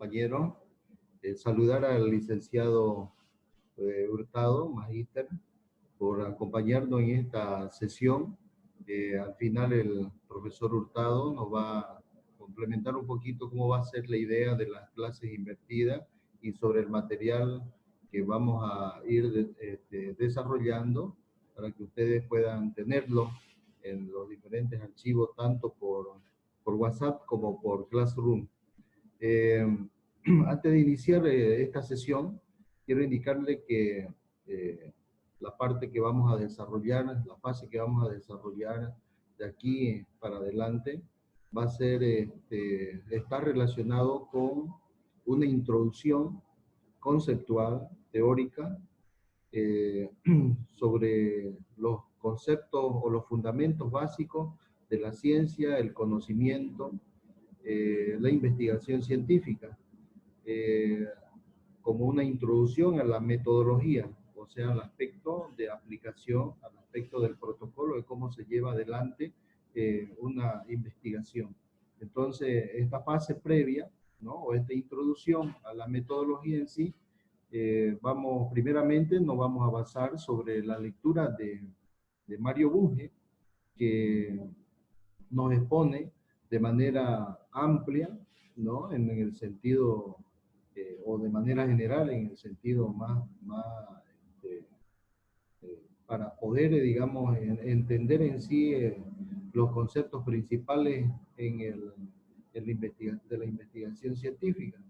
compañeros. Saludar al licenciado Hurtado, magíster, por acompañarnos en esta sesión. Al final el profesor Hurtado nos va a complementar un poquito cómo va a ser la idea de las clases invertidas y sobre el material que vamos a ir desarrollando para que ustedes puedan tenerlo en los diferentes archivos, tanto por WhatsApp como por Classroom. Antes de iniciar esta sesión, quiero indicarle que la parte que vamos a desarrollar, la fase que vamos a desarrollar de aquí para adelante, va a ser, está relacionado con una introducción conceptual, teórica, sobre los conceptos o los fundamentos básicos de la ciencia, el conocimiento, la investigación científica, como una introducción a la metodología, o sea, al aspecto de aplicación, al aspecto del protocolo, de cómo se lleva adelante una investigación. Entonces, esta fase previa, ¿no? O esta introducción a la metodología en sí, primeramente nos vamos a basar sobre la lectura de Mario Bunge, que nos expone de manera amplia, ¿no? En el sentido, o de manera general, en el sentido más para poder, digamos, entender en sí los conceptos principales de la investigación científica.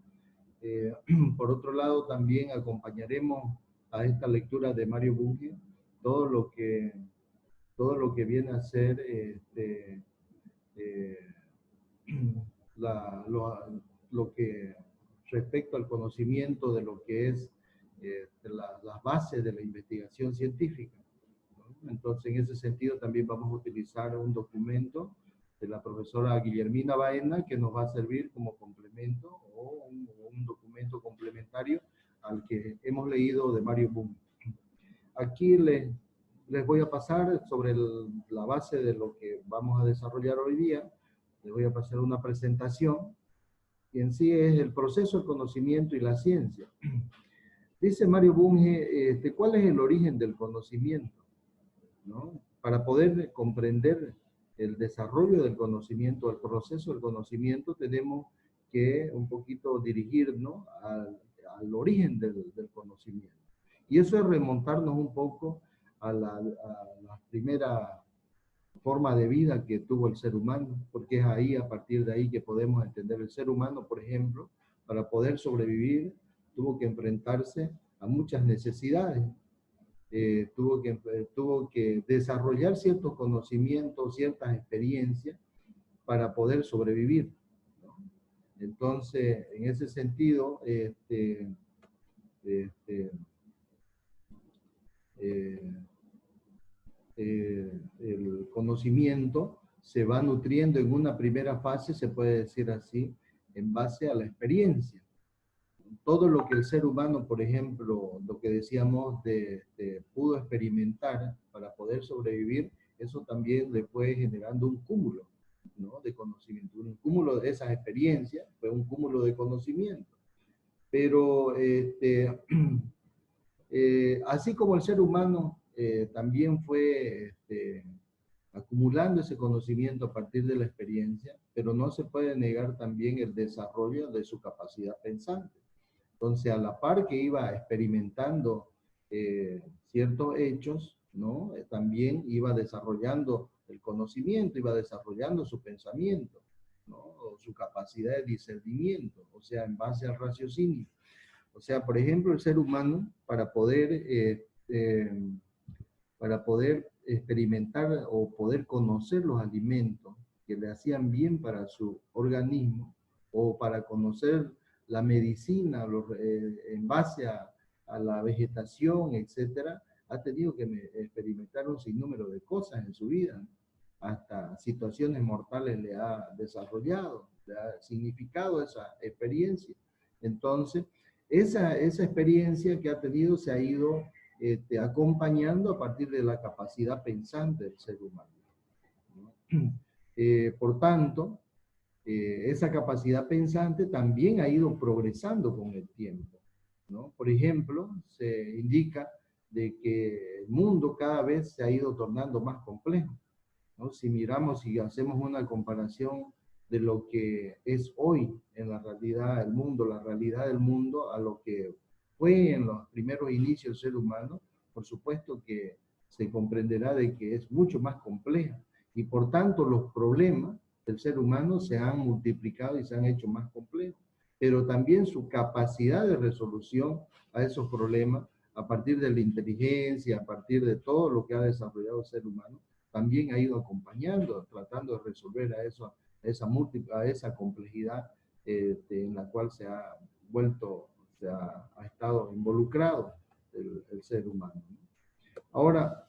Por otro lado, también acompañaremos a esta lectura de Mario Bunge todo lo que viene a ser lo que respecto al conocimiento de lo que es las bases de la investigación científica, ¿no? Entonces, en ese sentido, también vamos a utilizar un documento de la profesora Guillermina Baena, que nos va a servir como complemento o un documento complementario al que hemos leído de Mario Bunge. Aquí les voy a pasar sobre la base de lo que vamos a desarrollar hoy día. Les voy a pasar una presentación, y en sí es el proceso del conocimiento y la ciencia. Dice Mario Bunge, ¿cuál es el origen del conocimiento? ¿No? Para poder comprender el desarrollo del conocimiento, el proceso del conocimiento, tenemos que un poquito dirigirnos al origen del conocimiento. Y eso es remontarnos un poco a la primera forma de vida que tuvo el ser humano, porque es ahí, a partir de ahí, que podemos entender el ser humano. Por ejemplo, para poder sobrevivir, tuvo que enfrentarse a muchas necesidades, tuvo que desarrollar ciertos conocimientos, ciertas experiencias para poder sobrevivir, ¿no? Entonces, en ese sentido, el conocimiento se va nutriendo en una primera fase, se puede decir así, en base a la experiencia. Todo lo que el ser humano, por ejemplo, lo que decíamos pudo experimentar para poder sobrevivir, eso también le fue generando un cúmulo, ¿no? De conocimiento. Un cúmulo de esas experiencias fue un cúmulo de conocimiento. Pero así como el ser humano también fue acumulando ese conocimiento a partir de la experiencia, pero no se puede negar también el desarrollo de su capacidad pensante. Entonces, a la par que iba experimentando ciertos hechos, ¿no? También iba desarrollando el conocimiento, iba desarrollando su pensamiento, ¿no? O su capacidad de discernimiento, o sea, en base al raciocinio. O sea, por ejemplo, el ser humano, para poder experimentar o poder conocer los alimentos que le hacían bien para su organismo, o para conocer la medicina en base a la vegetación, etcétera, ha tenido que experimentar un sinnúmero de cosas en su vida, hasta situaciones mortales le ha desarrollado, le ha significado esa experiencia. Entonces, esa experiencia que ha tenido se ha ido acompañando a partir de la capacidad pensante del ser humano, ¿no? Por tanto, esa capacidad pensante también ha ido progresando con el tiempo, ¿no? Por ejemplo, se indica de que el mundo cada vez se ha ido tornando más complejo, ¿no? Si miramos y hacemos una comparación de lo que es hoy en la realidad del mundo, la realidad del mundo, a lo que fue en los primeros inicios del ser humano, por supuesto que se comprenderá de que es mucho más compleja y por tanto los problemas del ser humano se han multiplicado y se han hecho más complejos, pero también su capacidad de resolución a esos problemas a partir de la inteligencia, a partir de todo lo que ha desarrollado el ser humano, también ha ido acompañando, tratando de resolver a esa complejidad en la cual se ha vuelto, ha estado involucrado el ser humano. Ahora,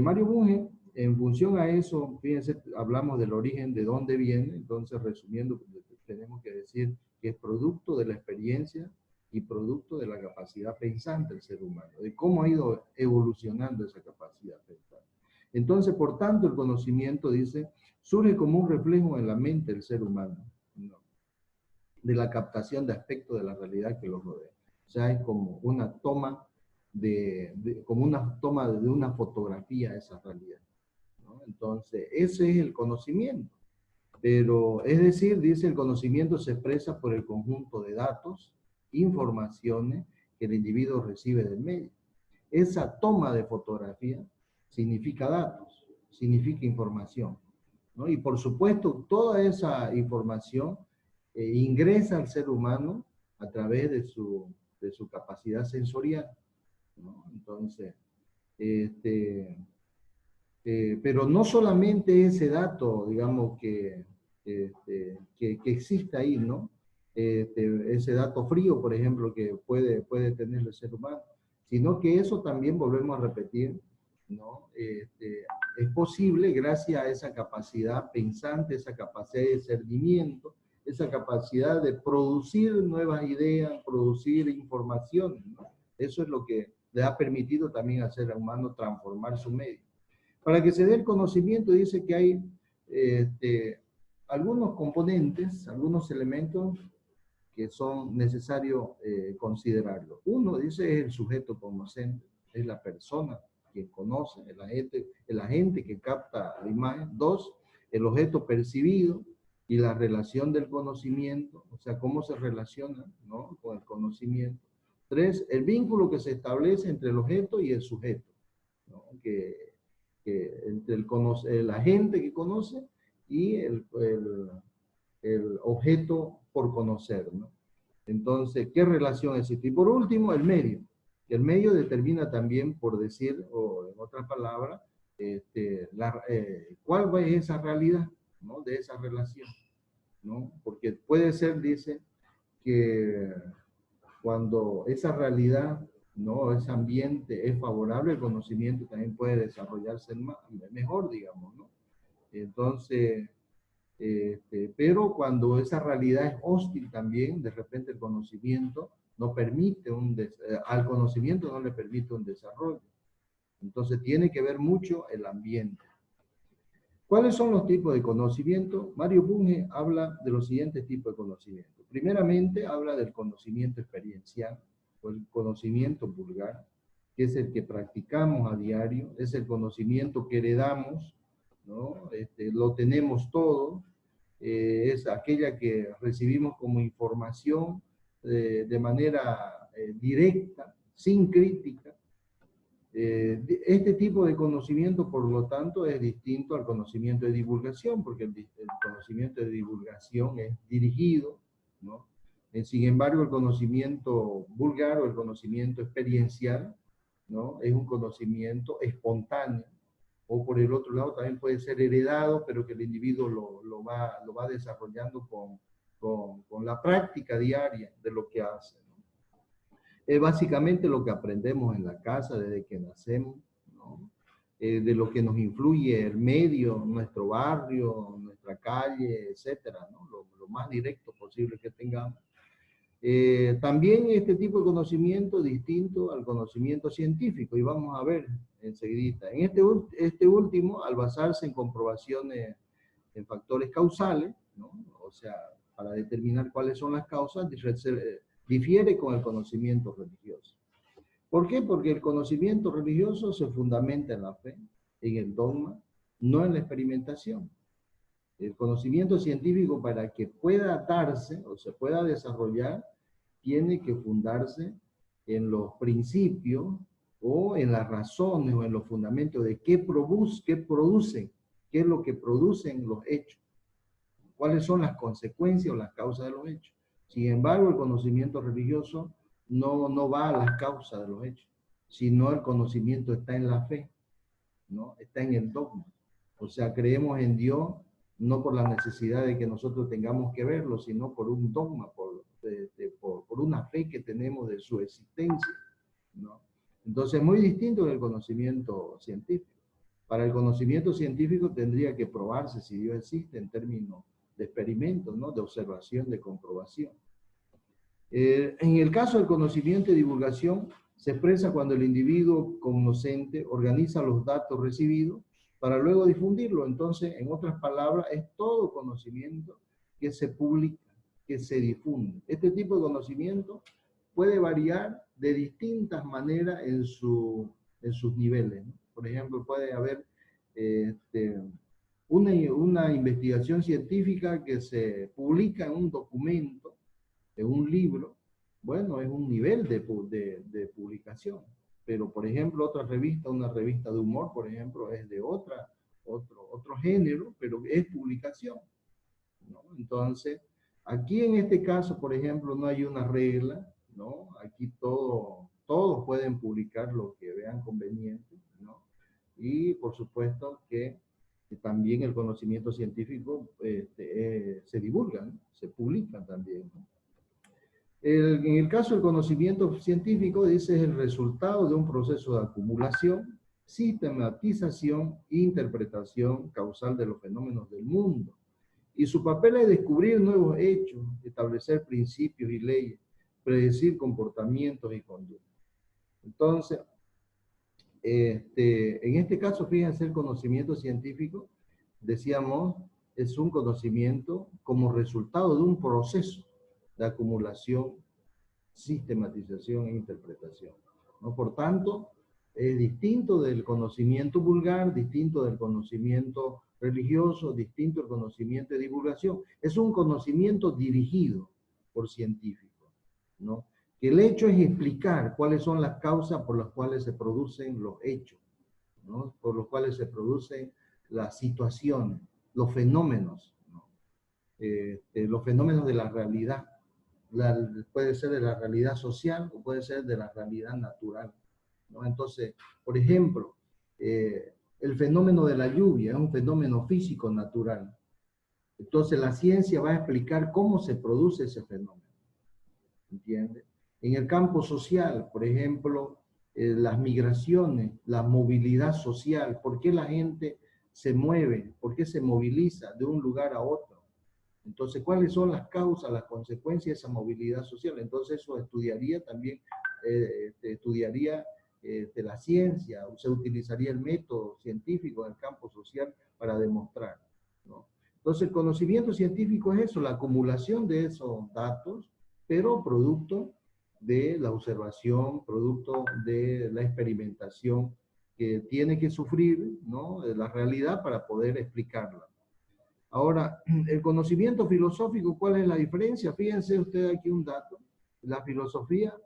Mario Bunge, en función a eso, fíjense, hablamos del origen, de dónde viene, entonces resumiendo, tenemos que decir que es producto de la experiencia y producto de la capacidad pensante del ser humano, de cómo ha ido evolucionando esa capacidad pensante. Entonces, por tanto, el conocimiento, dice, surge como un reflejo en la mente del ser humano, ¿no? De la captación de aspectos de la realidad que lo rodea. O sea, es como una toma como una toma de una fotografía de esa realidad, ¿no? Entonces, ese es el conocimiento. Pero, es decir, dice, el conocimiento se expresa por el conjunto de datos, informaciones que el individuo recibe del medio. Esa toma de fotografía significa datos, significa información, ¿no? Y por supuesto, toda esa información ingresa al ser humano a través de su capacidad sensorial, ¿no? Entonces, pero no solamente ese dato, digamos, que existe ahí, ¿no? Ese dato frío, por ejemplo, que puede tener el ser humano, sino que eso también, volvemos a repetir, ¿no? Es posible gracias a esa capacidad pensante, esa capacidad de discernimiento, esa capacidad de producir nuevas ideas, producir información, ¿no? Eso es lo que le ha permitido también al ser humano transformar su medio. Para que se dé el conocimiento, dice que hay algunos componentes, algunos elementos que son necesarios considerarlos. Uno, dice, es el sujeto conocente, es la persona que conoce, el agente que capta la imagen. Dos, el objeto percibido y la relación del conocimiento, o sea, cómo se relaciona, ¿no?, con el conocimiento. Tres, el vínculo que se establece entre el objeto y el sujeto, ¿no?, que entre el agente que conoce y el objeto por conocer, ¿no? Entonces, ¿qué relación existe? Y por último, el medio. El medio determina también, por decir, o en otras palabras, cuál es esa realidad, ¿no?, de esa relación, ¿no? Porque puede ser, dice, que cuando esa realidad, ¿no?, ese ambiente es favorable, el conocimiento también puede desarrollarse mejor, digamos, ¿no? Entonces, pero cuando esa realidad es hostil también, de repente el conocimiento no permite al conocimiento no le permite un desarrollo. Entonces tiene que ver mucho el ambiente. ¿Cuáles son los tipos de conocimiento? Mario Bunge habla de los siguientes tipos de conocimiento. Primeramente, habla del conocimiento experiencial, o el conocimiento vulgar, que es el que practicamos a diario, es el conocimiento que heredamos, ¿no? Lo tenemos todo, es aquella que recibimos como información de manera directa, sin crítica. Este tipo de conocimiento, por lo tanto, es distinto al conocimiento de divulgación, porque el conocimiento de divulgación es dirigido, ¿no? Sin embargo, el conocimiento vulgar o el conocimiento experiencial, ¿no?, es un conocimiento espontáneo, o por el otro lado también puede ser heredado, pero que el individuo lo va desarrollando con la práctica diaria de lo que hace, ¿no? Es básicamente lo que aprendemos en la casa desde que nacemos, ¿no? De lo que nos influye el medio, nuestro barrio, nuestra calle, etcétera, ¿no? Lo más directo posible que tengamos. También este tipo de conocimiento distinto al conocimiento científico, y vamos a ver enseguida. En este último, al basarse en comprobaciones en factores causales, ¿no? O sea, para determinar cuáles son las causas, difiere con el conocimiento religioso. ¿Por qué? Porque el conocimiento religioso se fundamenta en la fe, en el dogma, no en la experimentación. El conocimiento científico, para que pueda darse o se pueda desarrollar, tiene que fundarse en los principios o en las razones o en los fundamentos de qué producen, qué es lo que producen los hechos, cuáles son las consecuencias o las causas de los hechos. Sin embargo, el conocimiento religioso no va a las causas de los hechos, sino el conocimiento está en la fe, ¿no? Está en el dogma. O sea, creemos en Dios no por la necesidad de que nosotros tengamos que verlo, sino por un dogma, por una fe que tenemos de su existencia, ¿no? Entonces, es muy distinto del conocimiento científico. Para el conocimiento científico tendría que probarse si Dios existe en términos de experimentos, ¿no? De observación, de comprobación. En el caso del conocimiento y divulgación, se expresa cuando el individuo conocente organiza los datos recibidos para luego difundirlo. Entonces, en otras palabras, es todo conocimiento que se publica, que se difunde. Este tipo de conocimiento puede variar de distintas maneras en sus niveles, ¿no? Por ejemplo, puede haber una investigación científica que se publica en un documento, en un libro. Bueno, es un nivel de publicación. Pero, por ejemplo, otra revista, una revista de humor, por ejemplo, es de otro género, pero es publicación, ¿no? Entonces, aquí en este caso, por ejemplo, no hay una regla, ¿no? Aquí todos pueden publicar lo que vean conveniente, ¿no? Y por supuesto que también el conocimiento científico se divulga, ¿no? Se publica también, ¿no? En el caso del conocimiento científico, dice, es el resultado de un proceso de acumulación, sistematización e interpretación causal de los fenómenos del mundo. Y su papel es descubrir nuevos hechos, establecer principios y leyes, predecir comportamientos y conductas. Entonces, en este caso, fíjense, el conocimiento científico, decíamos, es un conocimiento como resultado de un proceso de acumulación, sistematización e interpretación, ¿no? Por tanto, es distinto del conocimiento vulgar, distinto del conocimiento religioso, distinto del conocimiento de divulgación. Es un conocimiento dirigido por científicos, ¿no? Que el hecho es explicar cuáles son las causas por las cuales se producen los hechos, ¿no? Por los cuales se producen las situaciones, los fenómenos, ¿no? Los fenómenos de la realidad. Puede ser de la realidad social o puede ser de la realidad natural, ¿no? Entonces, por ejemplo, el fenómeno de la lluvia es un fenómeno físico natural. Entonces, la ciencia va a explicar cómo se produce ese fenómeno, ¿entiende? En el campo social, por ejemplo, las migraciones, la movilidad social, ¿por qué la gente se mueve? ¿Por qué se moviliza de un lugar a otro? Entonces, ¿cuáles son las causas, las consecuencias de esa movilidad social? Entonces, eso estudiaría también, estudiaría la ciencia, se utilizaría el método científico en el campo social para demostrar, ¿no? Entonces, el conocimiento científico es eso, la acumulación de esos datos, pero producto de la observación, producto de la experimentación que tiene que sufrir, ¿no? La realidad para poder explicarla. Ahora, el conocimiento filosófico, ¿cuál es la diferencia? Fíjense ustedes aquí un dato. La filosofía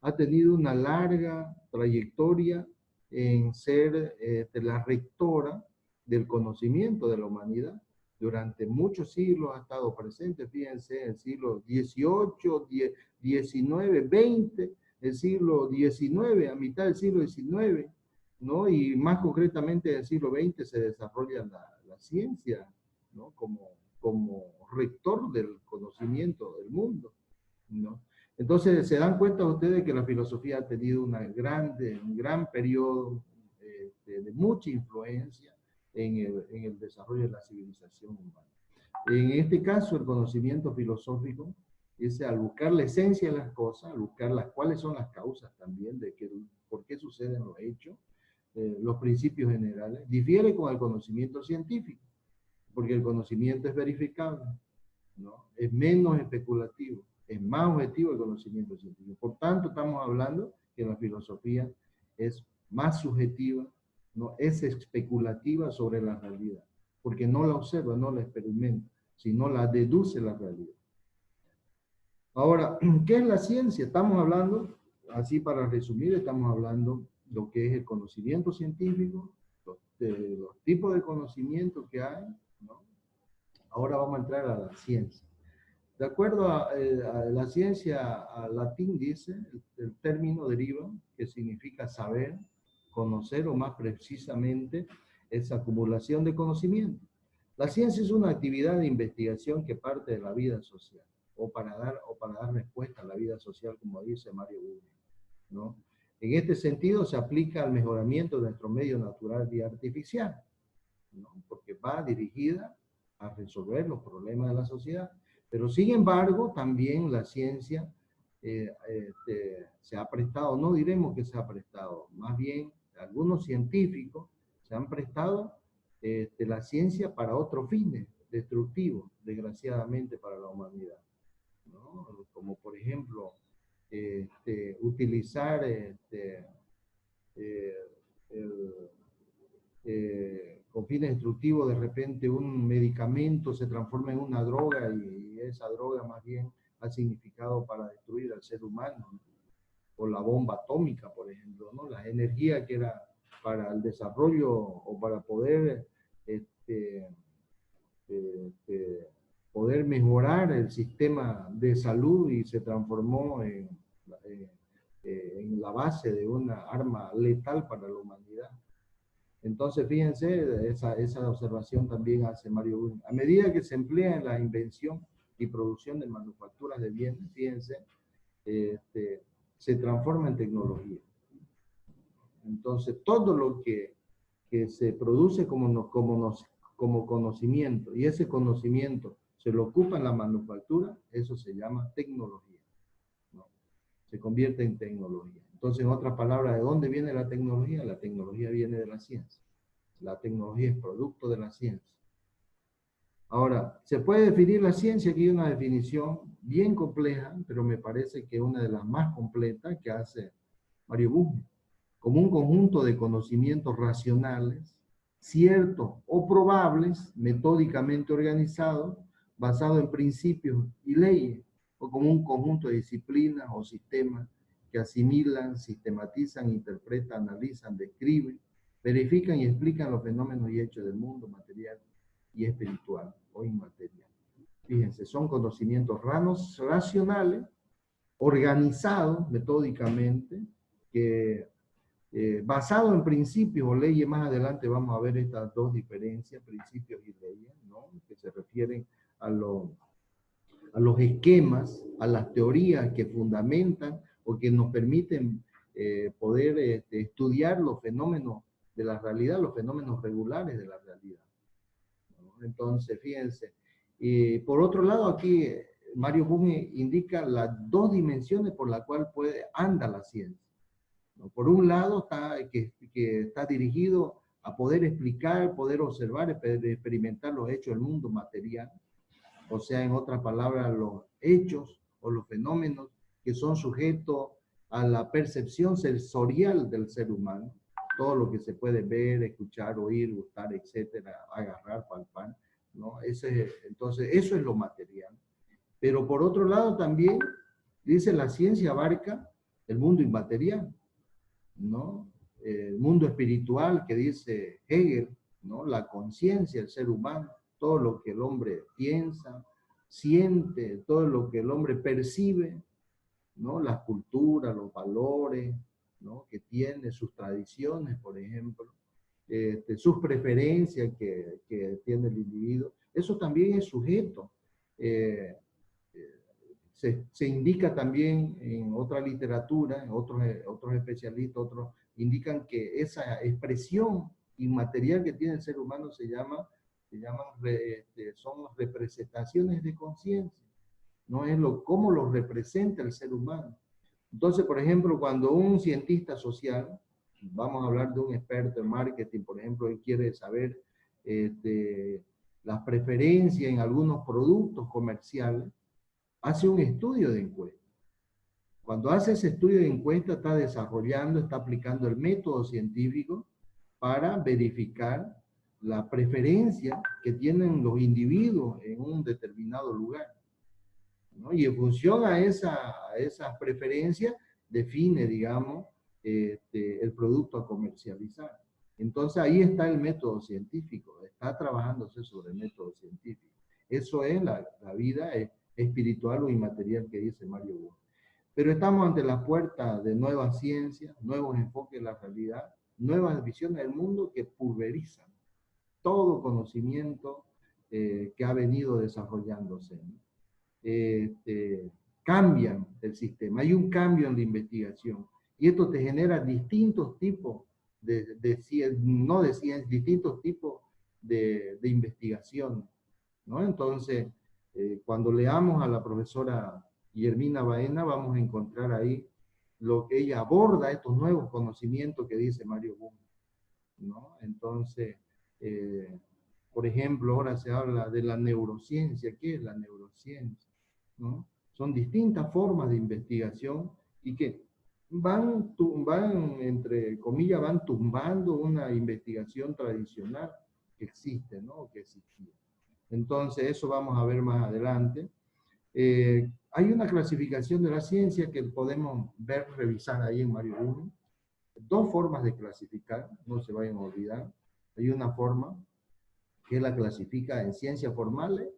ha tenido una larga trayectoria en ser la rectora del conocimiento de la humanidad. Durante muchos siglos ha estado presente, fíjense, el siglo XVIII, XIX, XX, el siglo XIX, a mitad del siglo XIX, ¿no? Y más concretamente en el siglo XX se desarrolla la ciencia, ¿no? Como rector del conocimiento del mundo, ¿no? Entonces, se dan cuenta ustedes que la filosofía ha tenido un gran periodo de mucha influencia en el desarrollo de la civilización humana. En este caso, el conocimiento filosófico es al buscar la esencia de las cosas, al buscar cuáles son las causas también de por qué suceden los hechos, los principios generales, difiere con el conocimiento científico, porque el conocimiento es verificable, ¿no? Es menos especulativo, es más objetivo el conocimiento científico. Por tanto, estamos hablando que la filosofía es más subjetiva, ¿no? Es especulativa sobre la realidad, porque no la observa, no la experimenta, sino la deduce la realidad. Ahora, ¿qué es la ciencia? Estamos hablando, así para resumir, estamos hablando de lo que es el conocimiento científico, los tipos de conocimiento que hay, ¿no? Ahora vamos a entrar a la ciencia. De acuerdo a la ciencia, al latín dice, el término deriva, que significa saber, conocer o más precisamente, es acumulación de conocimiento. La ciencia es una actividad de investigación que parte de la vida social, o para dar respuesta a la vida social, como dice Mario Buhme, ¿no? En este sentido se aplica al mejoramiento de nuestro medio natural y artificial, ¿no? Porque va dirigida a resolver los problemas de la sociedad. Pero sin embargo, también la ciencia se ha prestado, no diremos que se ha prestado, más bien algunos científicos se han prestado la ciencia para otros fines destructivos, desgraciadamente para la humanidad, ¿no? Como por ejemplo, utilizar el, con fines destructivos, de repente un medicamento se transforma en una droga y esa droga más bien ha significado para destruir al ser humano, ¿no? O la bomba atómica, por ejemplo, ¿no? La energía que era para el desarrollo o para poder poder mejorar el sistema de salud y se transformó en la base de una arma letal para la humanidad. Entonces, fíjense, esa observación también hace Mario Buhme. A medida que se emplea en la invención y producción de manufacturas de bienes, fíjense, se transforma en tecnología. Entonces, todo lo que se produce como conocimiento, y ese conocimiento se lo ocupa en la manufactura, eso se llama tecnología, ¿no? Se convierte en tecnología. Entonces, en otras palabras, ¿de dónde viene la tecnología? La tecnología viene de la ciencia. La tecnología es producto de la ciencia. Ahora, se puede definir la ciencia, aquí hay una definición bien compleja, pero me parece que es una de las más completas que hace Mario Buhme, como un conjunto de conocimientos racionales, ciertos o probables, metódicamente organizados, basados en principios y leyes, o como un conjunto de disciplinas o sistemas que asimilan, sistematizan, interpretan, analizan, describen, verifican y explican los fenómenos y hechos del mundo material y espiritual o inmaterial. Fíjense, son conocimientos racionales, organizados metódicamente, que basado en principios o leyes, más adelante vamos a ver estas dos diferencias, principios y leyes, ¿no? Que se refieren a los esquemas, a las teorías que fundamentan o que nos permiten poder estudiar los fenómenos de la realidad, los fenómenos regulares de la realidad, ¿no? Entonces, fíjense, por otro lado, aquí Mario Buhme indica las dos dimensiones por las cuales anda la ciencia, ¿no? Por un lado, que está dirigido a poder explicar, poder observar, experimentar los hechos del mundo material, o sea, en otras palabras, los hechos o los fenómenos que son sujetos a la percepción sensorial del ser humano, todo lo que se puede ver, escuchar, oír, gustar, etcétera, agarrar, palpar, ¿no? Entonces, eso es lo material. Pero por otro lado también, dice, la ciencia abarca el mundo inmaterial, ¿no? El mundo espiritual que dice Hegel, ¿no? La conciencia del ser humano, todo lo que el hombre piensa, siente, todo lo que el hombre percibe, ¿no? Las culturas, los valores, ¿no? Que tiene, sus tradiciones, por ejemplo, sus preferencias que tiene el individuo, eso también es sujeto. Se indica también en otra literatura, otros especialistas, otros indican que esa expresión inmaterial que tiene el ser humano son representaciones de conciencia, no es cómo lo representa el ser humano. Entonces, por ejemplo, cuando un cientista social, vamos a hablar de un experto en marketing, por ejemplo, él quiere saber las preferencias en algunos productos comerciales, hace un estudio de encuesta. Cuando hace ese estudio de encuesta, está desarrollando, está aplicando el método científico para verificar la preferencia que tienen los individuos en un determinado lugar, ¿no? Y en función a esas preferencias, define, digamos, el producto a comercializar. Entonces ahí está el método científico, está trabajándose sobre el método científico. Eso es la vida espiritual o inmaterial que dice Mario Bunge. Pero estamos ante la puerta de nuevas ciencias, nuevos enfoques de la realidad, nuevas visiones del mundo que pulverizan todo conocimiento que ha venido desarrollándose, ¿no? Cambian el sistema, hay un cambio en la investigación, y esto te genera distintos tipos no de ciencia, distintos tipos de investigación, ¿no? Entonces, cuando leamos a la profesora Guillermina Baena, vamos a encontrar ahí lo que ella aborda, estos nuevos conocimientos que dice Mario Bunge, ¿no? Entonces, por ejemplo, ahora se habla de la neurociencia. ¿Qué es la neurociencia? ¿No? Son distintas formas de investigación y que van, entre comillas, van tumbando una investigación tradicional que existe, ¿no? Que existía. Entonces, eso vamos a ver más adelante. Hay una clasificación de la ciencia que podemos ver, revisar ahí en Mario Bunge. Dos formas de clasificar, no se vayan a olvidar. Hay una forma que la clasifica en ciencias formales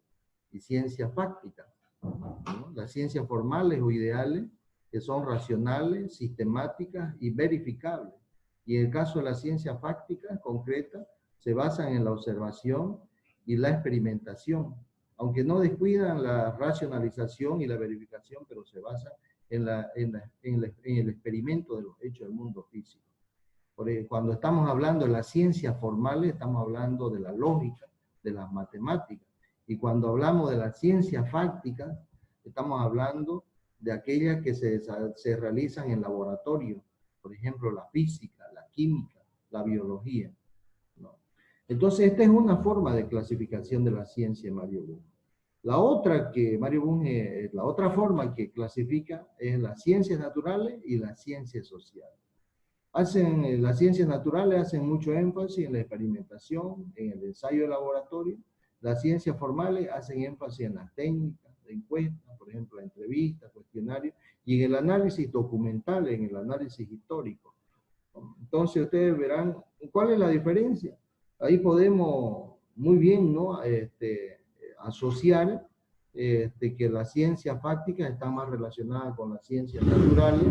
y ciencias fácticas, ¿no? Las ciencias formales o ideales, que son racionales, sistemáticas y verificables. Y en el caso de las ciencias fácticas concretas, se basan en la observación y la experimentación, aunque no descuidan la racionalización y la verificación, pero se basan en el experimento de los hechos del mundo físico. Porque cuando estamos hablando de las ciencias formales, estamos hablando de la lógica, de las matemáticas. Y cuando hablamos de las ciencias fácticas, estamos hablando de aquellas que se realizan en laboratorio. Por ejemplo, la física, la química, la biología, ¿no? Entonces, esta es una forma de clasificación de la ciencia de Mario Bunge. La otra forma que clasifica es las ciencias naturales y las ciencias sociales. Las ciencias naturales hacen mucho énfasis en la experimentación, en el ensayo de laboratorio. Las ciencias formales hacen énfasis en las técnicas de encuesta, por ejemplo, la entrevista, cuestionario, y en el análisis documental, en el análisis histórico. Entonces ustedes verán cuál es la diferencia. Ahí podemos muy bien, ¿no? Asociar que las ciencias fácticas están más relacionadas con las ciencias naturales,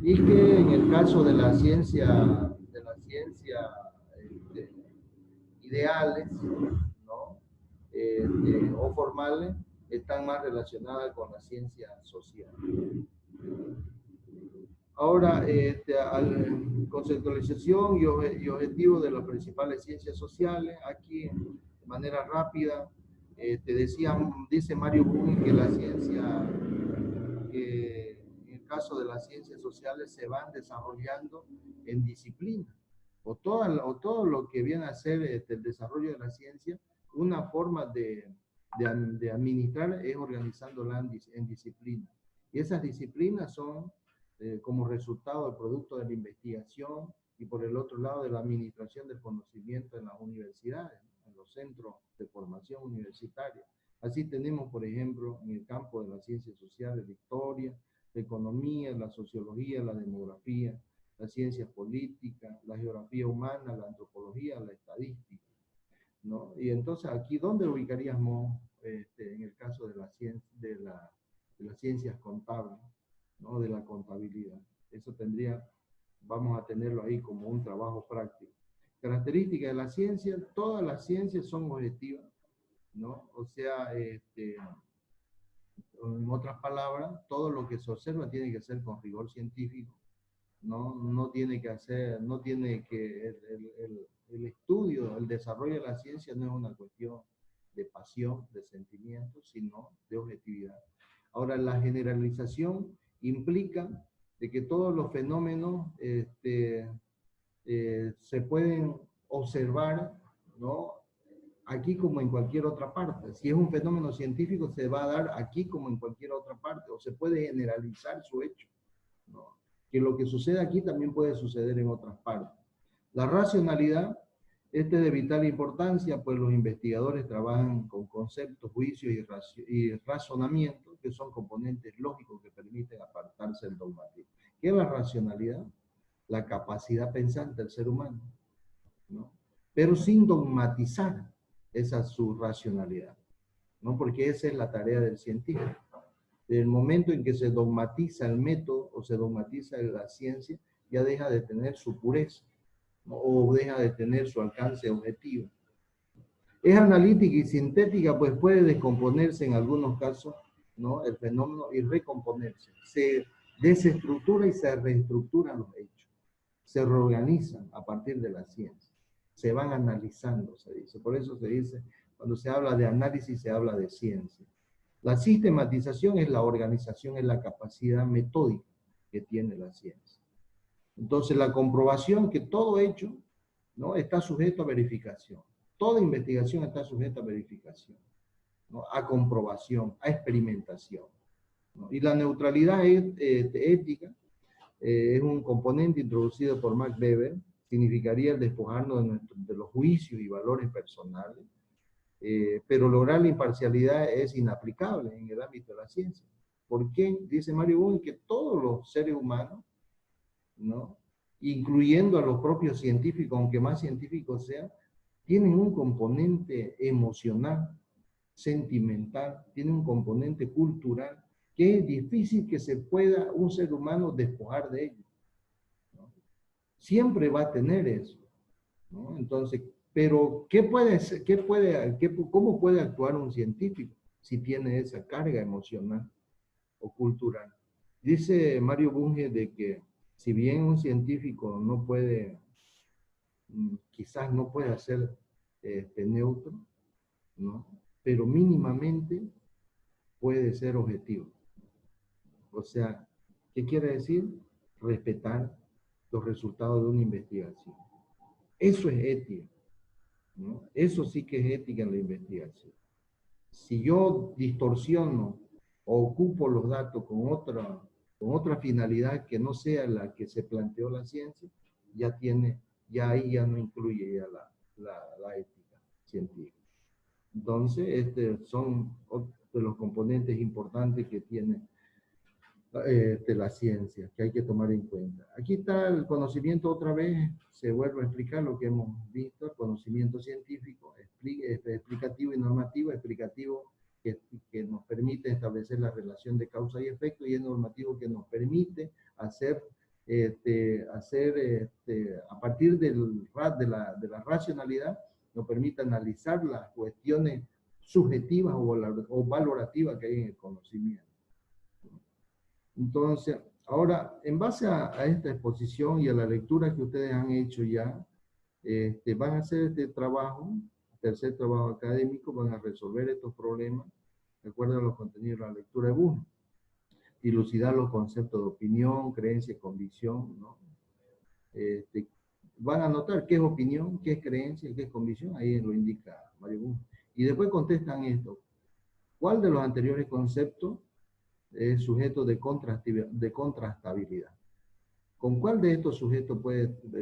y que en el caso de la ciencia ideales, ¿no? O formales, están más relacionadas con la ciencia social. Ahora, conceptualización y objetivo de las principales ciencias sociales. Aquí, de manera rápida, dice Mario Bunge que la ciencia, que en el caso de las ciencias sociales se van desarrollando en disciplinas, o todo lo que viene a ser el desarrollo de la ciencia, una forma de administrar es organizándola en disciplinas. Y esas disciplinas son como resultado del producto de la investigación, y por el otro lado de la administración del conocimiento en las universidades, en los centros de formación universitaria. Así tenemos, por ejemplo, en el campo de las ciencias sociales, la historia, la economía, la sociología, la demografía, las ciencias políticas, la geografía humana, la antropología, la estadística, ¿no? Y entonces aquí, ¿dónde ubicaríamos en el caso de las ciencias contables, ¿no? De la contabilidad? Eso vamos a tenerlo ahí como un trabajo práctico. Características de la ciencia: todas las ciencias son objetivas, ¿no? O sea, en otras palabras, todo lo que se observa tiene que ser con rigor científico, no tiene que el estudio, el desarrollo de la ciencia no es una cuestión de pasión, de sentimiento, sino de objetividad. Ahora, la generalización implica de que todos los fenómenos se pueden observar, ¿no? aquí como en cualquier otra parte. Si es un fenómeno científico, se va a dar aquí como en cualquier otra parte, o se puede generalizar su hecho, ¿no? Que lo que sucede aquí también puede suceder en otras partes. La racionalidad, este es de vital importancia, pues los investigadores trabajan con conceptos, juicios y razonamientos, que son componentes lógicos que permiten apartarse del dogmatismo. ¿Qué es la racionalidad? La capacidad pensante del ser humano, ¿no? Pero sin dogmatizar esa su racionalidad, ¿no? Porque esa es la tarea del científico. Desde el momento en que se dogmatiza el método o se dogmatiza la ciencia, ya deja de tener su pureza, ¿no? O deja de tener su alcance objetivo. Es analítica y sintética, pues puede descomponerse en algunos casos, ¿no? El fenómeno y recomponerse. Se desestructura y se reestructuran los hechos. Se reorganizan a partir de la ciencia. Se van analizando, se dice. Por eso se dice, cuando se habla de análisis, se habla de ciencia. La sistematización es la organización, es la capacidad metódica que tiene la ciencia. Entonces, la comprobación que todo hecho, ¿no?, está sujeto a verificación. Toda investigación está sujeta a verificación, ¿no?, a comprobación, a experimentación, ¿no? Y la neutralidad ética es un componente introducido por Max Weber, significaría el despojarnos de los juicios y valores personales, pero lograr la imparcialidad es inaplicable en el ámbito de la ciencia. ¿Por qué? Dice Mario Bunge que todos los seres humanos, ¿no?, incluyendo a los propios científicos, aunque más científicos sean, tienen un componente emocional, sentimental, tienen un componente cultural, que es difícil que se pueda un ser humano despojar de ello, ¿no? Siempre va a tener eso, ¿no? Entonces, pero ¿cómo puede actuar un científico si tiene esa carga emocional o cultural? Dice Mario Bunge de que si bien un científico no puede, quizás no pueda ser neutro, ¿no?, pero mínimamente puede ser objetivo. O sea, ¿qué quiere decir? Respetar los resultados de una investigación. Eso es ética, ¿no? Eso sí que es ética en la investigación. Si yo distorsiono o ocupo los datos con otra finalidad que no sea la que se planteó la ciencia, ya ahí ya no incluye ya la ética científica. Entonces, son de los componentes importantes que tiene la ciencia, que hay que tomar en cuenta. Aquí está el conocimiento otra vez, se vuelve a explicar lo que hemos visto, el conocimiento científico, explicativo y normativo, explicativo que nos permite establecer la relación de causa y efecto, y el normativo que nos permite hacer, a partir de la racionalidad, nos permite analizar las cuestiones subjetivas o valorativas que hay en el conocimiento. Entonces, ahora, en base a esta exposición y a la lectura que ustedes han hecho ya, van a hacer este trabajo, tercer trabajo académico, van a resolver estos problemas, de acuerdo a los contenidos de la lectura de Bunge, dilucidar los conceptos de opinión, creencia y convicción, ¿no? Van a notar qué es opinión, qué es creencia, qué es convicción, ahí lo indica Mario Bunge. Y después contestan esto: ¿cuál de los anteriores conceptos es sujeto de contrastabilidad? ¿Con cuál de estos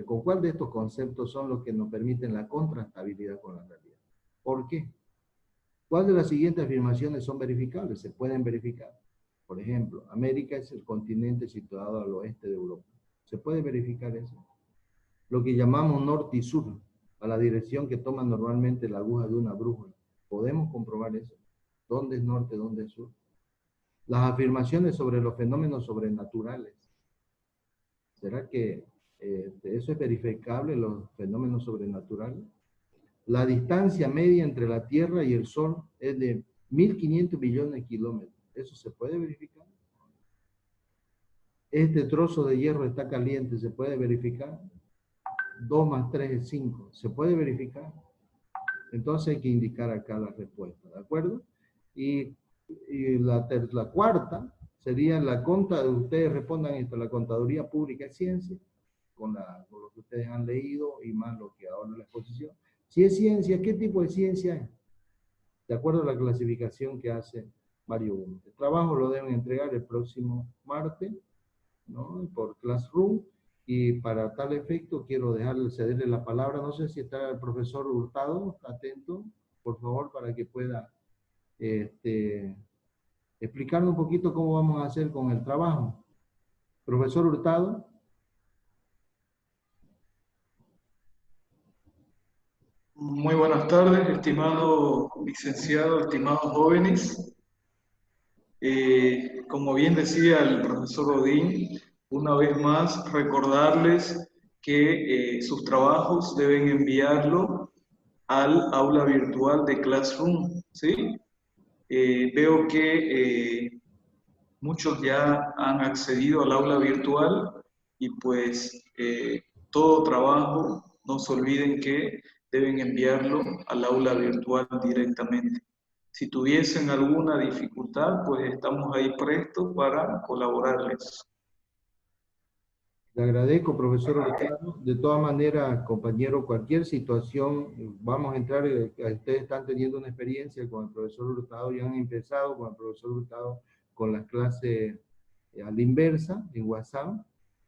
con cuál de estos conceptos son los que nos permiten la contrastabilidad con la realidad? ¿Por qué? ¿Cuál de las siguientes afirmaciones son verificables? Se pueden verificar. Por ejemplo, América es el continente situado al oeste de Europa. ¿Se puede verificar eso? Lo que llamamos norte y sur, a la dirección que toma normalmente la aguja de una brújula. ¿Podemos comprobar eso? ¿Dónde es norte, dónde es sur? Las afirmaciones sobre los fenómenos sobrenaturales. ¿Será que eso es verificable, los fenómenos sobrenaturales? La distancia media entre la Tierra y el Sol es de 1.500 millones de kilómetros. ¿Eso se puede verificar? Este trozo de hierro está caliente, ¿se puede verificar? 2 más 3 es 5. ¿Se puede verificar? Entonces hay que indicar acá la respuesta, ¿de acuerdo? Y la cuarta sería ustedes respondan esto: la contaduría pública es ciencia, con lo que ustedes han leído y más lo que ahora en la exposición. Si es ciencia, ¿qué tipo de ciencia es? De acuerdo a la clasificación que hace Mario Gómez. El trabajo lo deben entregar el próximo martes, ¿no? Por Classroom. Y para tal efecto quiero cederle la palabra. No sé si está el profesor Hurtado, está atento, por favor, para que pueda explicarnos un poquito cómo vamos a hacer con el trabajo. Profesor Hurtado. Muy buenas tardes, estimado licenciado, estimados jóvenes. Como bien decía el profesor Odín, una vez más recordarles que sus trabajos deben enviarlo al aula virtual de Classroom, ¿sí? Veo que muchos ya han accedido al aula virtual y pues todo trabajo, no se olviden que deben enviarlo al aula virtual directamente. Si tuviesen alguna dificultad, pues estamos ahí prestos para colaborarles. Le agradezco, profesor Hurtado. De todas maneras, compañero, cualquier situación, vamos a entrar, ustedes están teniendo una experiencia con el profesor Hurtado, ya han empezado con el profesor Hurtado con las clases a la inversa, en WhatsApp,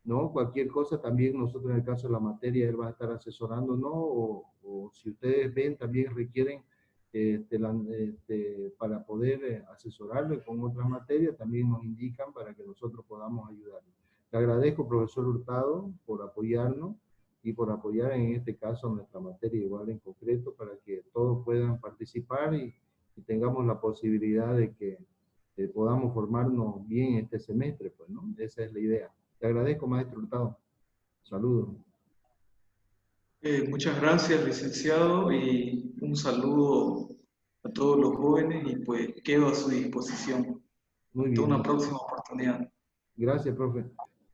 ¿no? Cualquier cosa también nosotros en el caso de la materia, él va a estar asesorando, ¿no? O si ustedes ven, también requieren para poder asesorarle con otras materias, también nos indican para que nosotros podamos ayudarle. Le agradezco, profesor Hurtado, por apoyarnos y por apoyar en este caso nuestra materia igual en concreto para que todos puedan participar y tengamos la posibilidad de que podamos formarnos bien este semestre, pues, ¿no? Esa es la idea. Le agradezco, maestro Hurtado. Saludos. Muchas gracias, licenciado, y un saludo a todos los jóvenes y pues quedo a su disposición. Muy Hasta una bien. próxima oportunidad. Gracias, profe.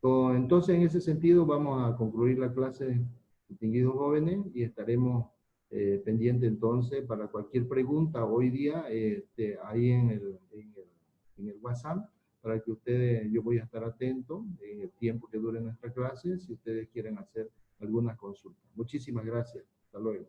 Entonces, en ese sentido, vamos a concluir la clase, distinguidos jóvenes, y estaremos pendientes entonces para cualquier pregunta hoy día, ahí en el WhatsApp, para que ustedes, yo voy a estar atento en el tiempo que dure nuestra clase, si ustedes quieren hacer alguna consulta. Muchísimas gracias. Hasta luego.